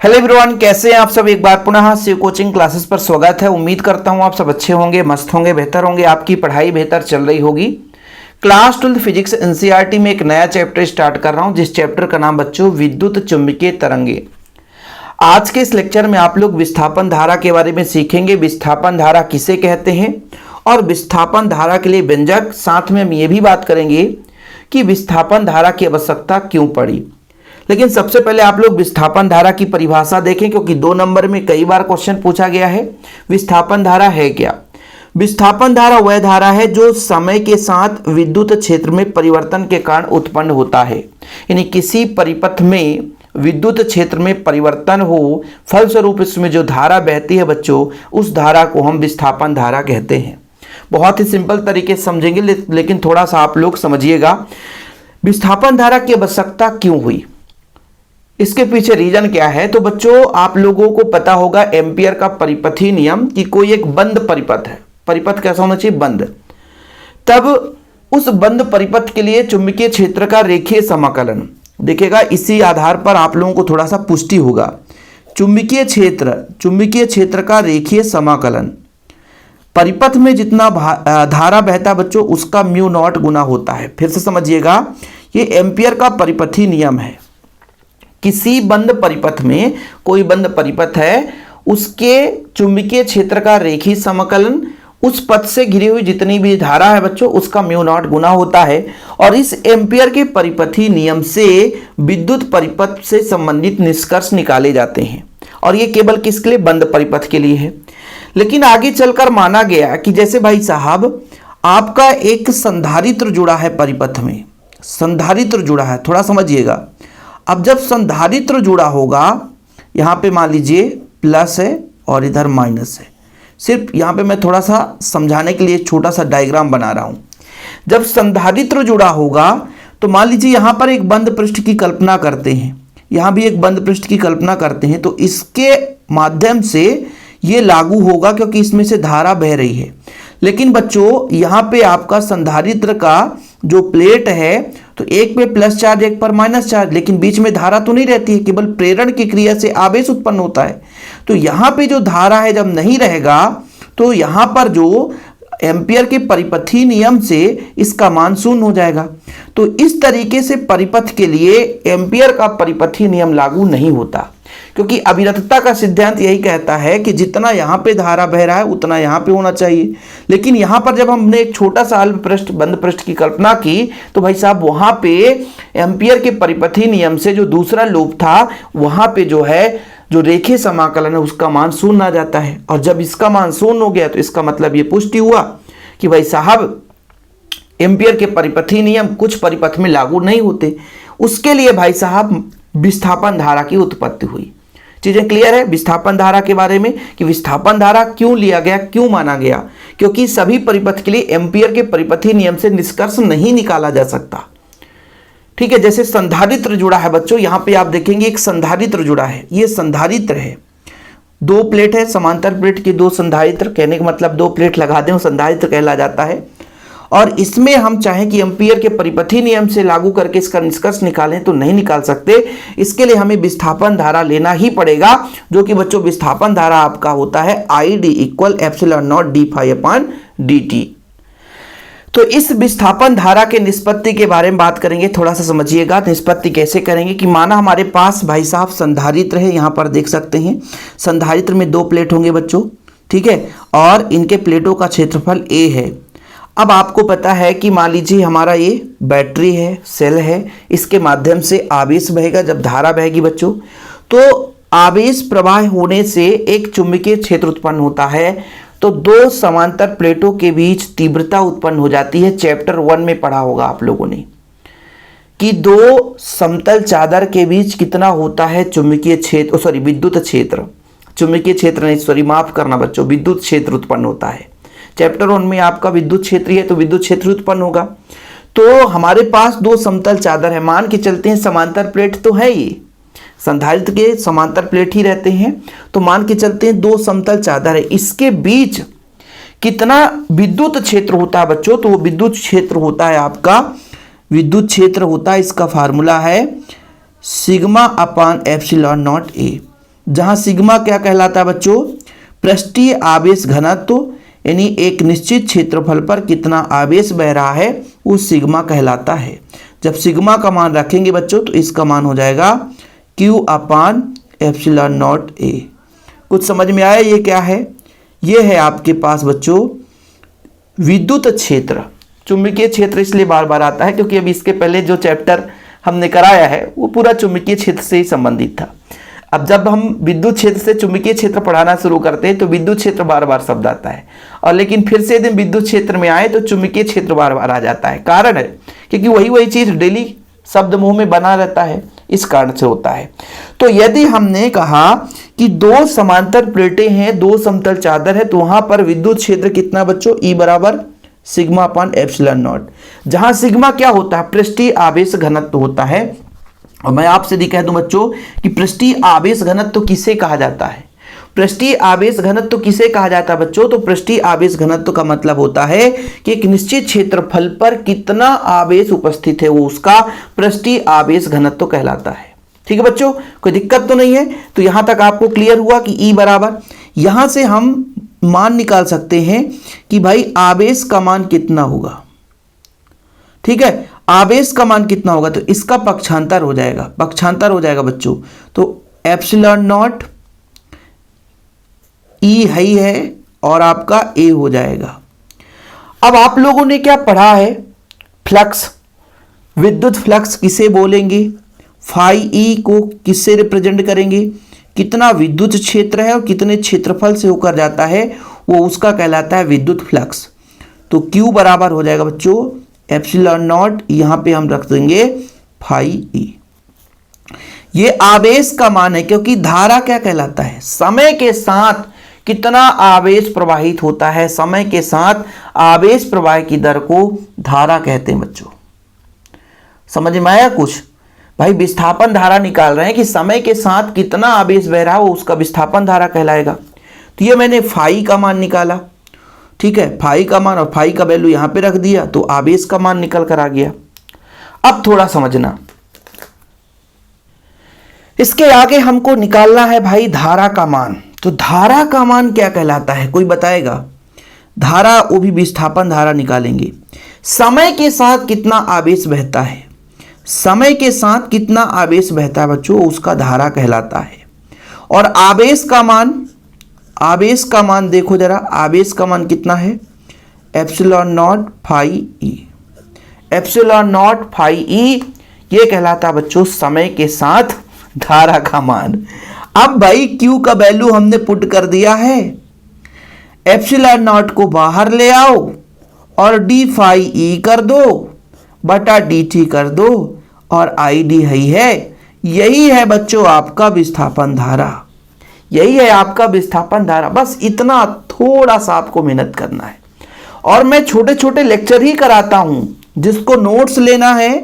Hello everyone, कैसे हैं आप सब। एक बार पुनः शिव कोचिंग क्लासेस पर स्वागत है। उम्मीद करता हूं आप सब अच्छे होंगे, मस्त होंगे, बेहतर होंगे, आपकी पढ़ाई बेहतर चल रही होगी। क्लास 12 फिजिक्स एनसीईआरटी में एक नया चैप्टर स्टार्ट कर रहा हूं, जिस चैप्टर का नाम बच्चों विद्युत चुंबकीय तरंगे। आज के इस लेक्चर में आप लोग विस्थापन धारा के बारे में सीखेंगे। विस्थापन धारा किसे कहते हैं और विस्थापन धारा के लिए व्यंजक, साथ में हम ये भी बात करेंगे कि विस्थापन धारा की आवश्यकता क्यों पड़ी। लेकिन सबसे पहले आप लोग विस्थापन धारा की परिभाषा देखें, क्योंकि 2 नंबर में कई बार क्वेश्चन पूछा गया है। विस्थापन धारा है क्या? विस्थापन धारा वह धारा है जो समय के साथ विद्युत क्षेत्र में परिवर्तन के कारण उत्पन्न होता है। यानी किसी परिपथ में विद्युत क्षेत्र में परिवर्तन हो, फलस्वरूप इसमें जो धारा बहती है बच्चों, उस धारा को हम विस्थापन धारा कहते हैं। बहुत ही सिंपल तरीके से समझेंगे, लेकिन थोड़ा सा आप लोग समझिएगा विस्थापन धारा की आवश्यकता क्यों हुई, इसके पीछे रीजन क्या है। तो बच्चों आप लोगों को पता होगा एम्पियर का परिपथीय नियम कि कोई एक बंद परिपथ है। परिपथ कैसा होना चाहिए? बंद। तब उस बंद परिपथ के लिए चुंबकीय क्षेत्र का रेखीय समाकलन देखिएगा। इसी आधार पर आप लोगों को थोड़ा सा पुष्टि होगा। चुंबकीय क्षेत्र का रेखीय समाकलन, परिपथ में जितना धारा बहता बच्चों उसका म्यू नॉट गुना होता है। फिर से समझिएगा, ये एम्पियर का परिपथीय नियम है। किसी बंद परिपथ में, कोई बंद परिपथ है, उसके चुंबकीय क्षेत्र का रेखीय समाकलन उस पथ से घिरी हुई जितनी भी धारा है बच्चों उसका म्यू नॉट गुना होता है। और इस एम्पियर के परिपथीय नियम से विद्युत परिपथ से संबंधित निष्कर्ष निकाले जाते हैं। और ये केवल किसके लिए? बंद परिपथ के लिए है। लेकिन आगे चलकर माना गया कि जैसे भाई साहब आपका एक संधारित्र जुड़ा है परिपथ में, संधारित्र जुड़ा है, थोड़ा समझिएगा। अब जब संधारित्र जुड़ा होगा, यहाँ पे मान लीजिए प्लस है और इधर माइनस है। सिर्फ यहाँ पे मैं थोड़ा सा समझाने के लिए छोटा सा डायग्राम बना रहा हूँ। जब संधारित्र जुड़ा होगा तो मान लीजिए यहाँ पर एक बंद पृष्ठ की कल्पना करते हैं, यहाँ भी एक बंद पृष्ठ की कल्पना करते हैं, तो इसके माध्यम से ये लागू होगा क्योंकि इसमें से धारा बह रही है। लेकिन बच्चों यहाँ पे आपका संधारित्र का जो प्लेट है तो एक पे प्लस चार्ज एक पर माइनस चार्ज, लेकिन बीच में धारा तो नहीं रहती है, केवल प्रेरण की क्रिया से आवेश उत्पन्न होता है। तो यहाँ पे जो धारा है जब नहीं रहेगा तो यहाँ पर जो एम्पियर के परिपथीय नियम से इसका मान शून्य हो जाएगा। तो इस तरीके से परिपथ के लिए एम्पियर का परिपथीय नियम लागू नहीं होता, क्योंकि अविरतता का सिद्धांत यही कहता है कि जितना यहाँ पे धारा बह रहा है उतना यहाँ पे होना चाहिए। लेकिन यहाँ पर जब हमने एक छोटा सा अल्प पृष्ठ, बंद पृष्ठ की कल्पना की तो भाई साहब वहाँ पे एम्पियर के परिपथीय नियम से जो दूसरा लूप था वहाँ पे जो है जो रेखीय समाकलन है उसका मान शून्य आ जाता है। और जब इसका मान शून्य हो गया तो इसका मतलब ये पुष्टि हुआ कि भाई साहब एम्पियर के परिपथीय नियम कुछ परिपथ में लागू नहीं होते। उसके लिए भाई साहब विस्थापन धारा की उत्पत्ति हुई। चीजें क्लियर है विस्थापन धारा के बारे में कि विस्थापन धारा क्यों लिया गया, क्यों माना गया? क्योंकि सभी परिपथ के लिए एम्पियर के परिपथीय नियम से निष्कर्ष नहीं निकाला जा सकता। ठीक है, जैसे संधारित्र जुड़ा है बच्चों, यहां पे आप देखेंगे एक संधारित्र जुड़ा है, ये संधारित्र है। 2 प्लेट है, समांतर प्लेट के 2 संधारित्र, कहने का मतलब 2 प्लेट लगा दें संधारित्र कहला जाता है। और इसमें हम चाहें कि एम्पियर के परिपथीय नियम से लागू करके इसका निष्कर्ष निकालें तो नहीं निकाल सकते। इसके लिए हमें विस्थापन धारा लेना ही पड़ेगा, जो कि बच्चों विस्थापन धारा आपका होता है ID = ε0 dφ/dt। तो इस विस्थापन धारा के निष्पत्ति के बारे में बात करेंगे। थोड़ा सा समझिएगा निष्पत्ति कैसे करेंगे कि माना हमारे पास भाई साहब संधारित्र है, यहाँ पर देख सकते हैं संधारित्र में 2 प्लेट होंगे बच्चों, ठीक है, और इनके प्लेटों का क्षेत्रफल A है। अब आपको पता है कि मान लीजिए हमारा ये बैटरी है, सेल है, इसके माध्यम से आवेश बहेगा। जब धारा बहेगी बच्चों तो आवेश प्रवाह होने से एक चुंबकीय क्षेत्र उत्पन्न होता है। तो 2 समांतर प्लेटों के बीच तीव्रता उत्पन्न हो जाती है। चैप्टर 1 में पढ़ा होगा आप लोगों ने कि 2 समतल चादर के बीच कितना होता है चुंबकीय क्षेत्र, विद्युत क्षेत्र, चुंबकीय क्षेत्र नहीं, माफ करना बच्चों, विद्युत क्षेत्र उत्पन्न होता है। चैप्टर 1 में आपका विद्युत क्षेत्र है तो विद्युत क्षेत्र उत्पन्न होगा। तो हमारे पास 2 समतल चादर है, मान के चलते हैं समांतर प्लेट तो है, ये संधारित्र के समांतर प्लेट ही रहते हैं, तो मान के चलते हैं 2 समतल चादर है, इसके बीच कितना विद्युत क्षेत्र होता है बच्चों? तो वो विद्युत क्षेत्र होता है आपका, विद्युत क्षेत्र होता है, इसका फार्मूला है σ/ε0A। जहां सिग्मा क्या कहलाता है बच्चों, पृष्ठीय आवेश घनत्व, यानी एक निश्चित क्षेत्रफल पर कितना आवेश बह रहा है वो सिग्मा कहलाता है। जब सिग्मा का मान रखेंगे बच्चों तो इसका मान हो जाएगा Q upon epsilon not A। कुछ समझ में आया ये क्या है? ये है आपके पास बच्चों विद्युत क्षेत्र। चुंबकीय क्षेत्र इसलिए बार बार आता है क्योंकि अभी इसके पहले जो चैप्टर हमने कराया है वो पूरा चुंबकीय क्षेत्र से ही संबंधित था। अब जब हम विद्युत क्षेत्र से चुंबकीय क्षेत्र पढ़ाना शुरू करते हैं तो विद्युत क्षेत्र बार बार शब्द आता है, और लेकिन फिर से यदि विद्युत क्षेत्र में आए तो चुंबकीय क्षेत्र बार बार आ जाता है। कारण है क्योंकि वही चीज डेली शब्द मुंह में बना रहता है, इस कारण से होता है। तो यदि हमने कहा कि दो समांतर प्लेटें हैं, दो समतल चादर है, तो वहां पर विद्युत क्षेत्र कितना बच्चों, E बराबर सिग्मा अपान एप्सिलॉन नॉट। जहां सिग्मा क्या होता है, पृष्ठीय आवेश घनत्व होता है। और मैं आपसे दिखा दूं बच्चों कि पृष्ठीय आवेश घनत्व किसे कहा जाता है। पृष्ठीय आवेश घनत्व किसे कहा जाता है बच्चों, तो पृष्ठीय आवेश घनत्व का मतलब होता है कि एक निश्चित क्षेत्रफल पर कितना आवेश उपस्थित है वो उसका पृष्ठीय आवेश घनत्व कहलाता है। ठीक है बच्चों, कोई दिक्कत तो नहीं है? तो यहां तक आपको क्लियर हुआ कि E बराबर, यहां से हम मान निकाल सकते हैं कि भाई आवेश का मान कितना होगा। ठीक है, आवेश का मान कितना होगा, तो इसका पक्षांतर हो जाएगा, पक्षांतर हो जाएगा बच्चों, तो एप्सिलॉन नॉट E है और आपका A हो जाएगा। अब आप लोगों ने क्या पढ़ा है, फ्लक्स, विद्युत फ्लक्स किसे बोलेंगे, फाई E को किससे रिप्रेजेंट करेंगे, कितना विद्युत क्षेत्र है और कितने क्षेत्रफल से होकर जाता है वो उसका कहलाता है विद्युत फ्लक्स। तो Q बराबर हो जाएगा बच्चों एप्सिलॉन नॉट, यहां पे हम रख देंगे फाई E। ये आवेश का मान है क्योंकि धारा क्या कहलाता है, समय के साथ कितना आवेश प्रवाहित होता है, समय के साथ आवेश प्रवाह की दर को धारा कहते हैं बच्चों। समझ में आया कुछ? भाई विस्थापन धारा निकाल रहे हैं कि समय के साथ कितना आवेश बह रहा है वो उसका विस्थापन धारा कहलाएगा। तो ये मैंने फाई का मान निकाला, ठीक है, फाई का मान, और फाई का वैल्यू यहां पे रख दिया तो आवेश का मान निकल कर आ गया। अब थोड़ा समझना, इसके आगे हमको निकालना है भाई धारा का मान। तो धारा का मान क्या कहलाता है, कोई बताएगा? धारा, वो भी विस्थापन धारा निकालेंगे। समय के साथ कितना आवेश बहता है, समय के साथ कितना आवेश बहता है बच्चों, उसका धारा कहलाता है। और आवेश का मान, आवेश का मान देखो जरा, आवेश का मान कितना है, epsilon nought phi E। Epsilon nought phi E ये कहलाता है बच्चों समय के साथ धारा का मान। अब भाई Q का वैल्यू हमने पुट कर दिया है, एप्सिलॉन नॉट को बाहर ले आओ और डी फाई E कर दो बटा dt कर दो, और ID है, यही है बच्चों आपका विस्थापन धारा, यही है आपका विस्थापन धारा। बस इतना, थोड़ा सा आपको मेहनत करना है। और मैं छोटे छोटे लेक्चर ही कराता हूं, जिसको नोट्स लेना है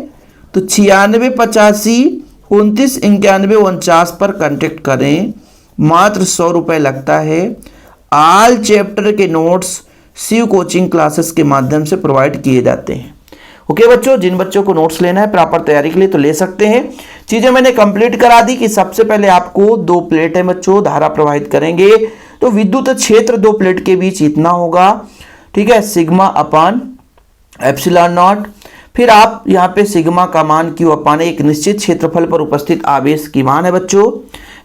तो 96 85 29 91 49 पर कांटेक्ट करें, मात्र 100 रुपये लगता है। ऑल चैप्टर के नोट्स शिव कोचिंग क्लासेस के माध्यम से प्रोवाइड किए जाते हैं। ओके बच्चों, जिन बच्चों को नोट्स लेना है प्रॉपर तैयारी के लिए तो ले सकते हैं। चीजें मैंने कंप्लीट करा दी कि सबसे पहले आपको दो प्लेट है बच्चों, धारा प्रवाहित करेंगे तो विद्युत क्षेत्र दो प्लेट के बीच इतना होगा, ठीक है, सिग्मा अपान एप्सिलॉन नॉट। फिर आप यहाँ पे सिग्मा का मान Q अपान एक निश्चित क्षेत्रफल पर उपस्थित आवेश की मान है बच्चों,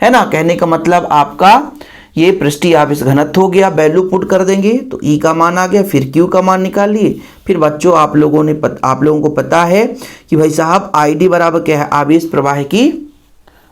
है ना। कहने का मतलब आपका ये पृष्ठीय आवेश घनत्व हो गया, वैल्यू पुट कर देंगे तो E का मान आ गया, फिर Q का मान निकाल लिए। फिर बच्चों आप लोगों को पता है कि भाई साहब ID बराबर क्या है, आवेश प्रवाह की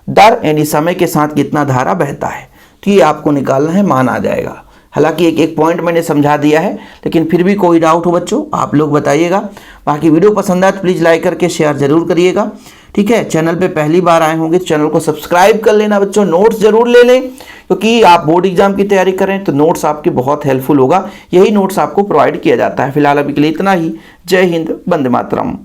दर, यानी समय के साथ कितना धारा बहता है, तो ये आपको निकालना है, मान आ जाएगा। हालांकि एक एक पॉइंट मैंने समझा दिया है, लेकिन फिर भी कोई डाउट हो बच्चों आप लोग बताइएगा। बाकी वीडियो पसंद आए तो प्लीज़ लाइक करके शेयर जरूर करिएगा, ठीक है। चैनल पे पहली बार आए होंगे तो चैनल को सब्सक्राइब कर लेना बच्चों। नोट्स जरूर ले लें क्योंकि आप बोर्ड एग्जाम की तैयारी करें तो नोट्स आपके बहुत हेल्पफुल होगा, यही नोट्स आपको प्रोवाइड किया जाता है। फिलहाल अभी के लिए इतना ही। जय हिंद, वंदे मातरम।